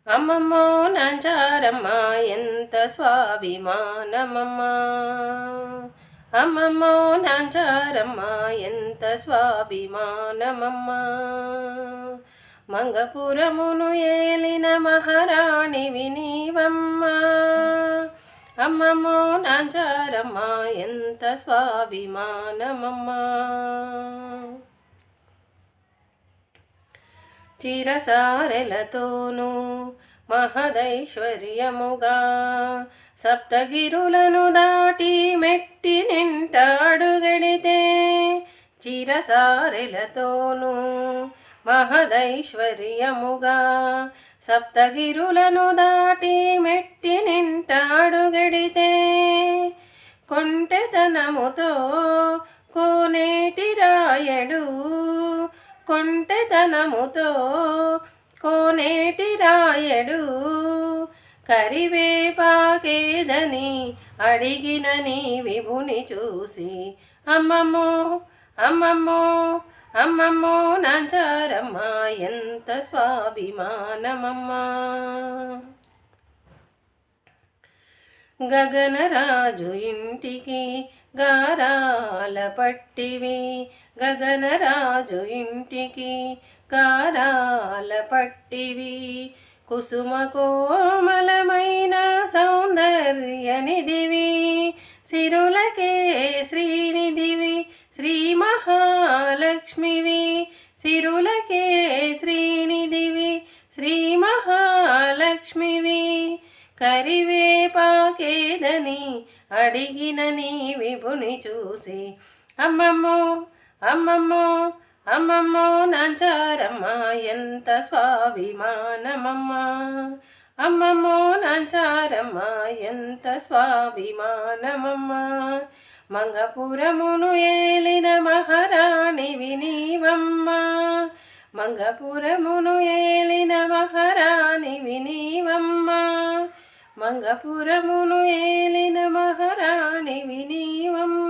అమ్మమ్మో నాంచారమ్మ ఎంత స్వాభిమానమమ్మ. అమ్మమ్మో నాంచారమ్మ ఎంత స్వాభిమానమమ్మ. మంగపురమును ఏలిన మహారాణివి నీవమ్మ. అమ్మమ్మో నాంచారమ్మ ఎంత స్వాభిమానమమ్మ. చిరసారెలతోనూ మహదైశ్వర్యముగా సప్తగిరులను దాటి మెట్టి నింట అడుగడితే, చిరసారెలతోనూ మహదైశ్వర్యముగా సప్తగిరులను దాటి మెట్టి నింట అడుగడితే, కొంటెతనముతో కోనేటి రాయడు, కొంటెతనముతో కోనేటి రాయడు, కరివేపాకేదని అడిగిన నీ విభుని చూసి, అమ్మమ్మో అమ్మమ్మో అమ్మమ్మో నాంచారమ్మ ఎంత స్వాభిమానమమ్మ. గగనరాజు ఇంటికి గారాల పట్టివి, గగనరాజు ఇంటికి గారాల పట్టివి, కుసుమ కోమలమైన సౌందర్యనిధివి, సిరులకే శ్రీనిధివి శ్రీ మహాలక్ష్మివి, సిరులకే శ్రీనిధివి శ్రీ మహాలక్ష్మివి, కరివేపాకేదని అడిగిన నీ విభుని చూసి, అమ్మమ్మో అమ్మమ్మో అమ్మమ్మో నాంచారమ్మ ఎంత స్వాభిమానమమ్మ. అమ్మమ్మో నాంచారమ్మ ఎంత స్వాభిమానమమ్మ. మంగపురమును ఏలిన మహారాణివి నీవమ్మ. మంగపురమును ఏలిన మహారాణివి నీవమ్మ. మంగపురమును ఏలిన మహారాణివి నీవమ్మ.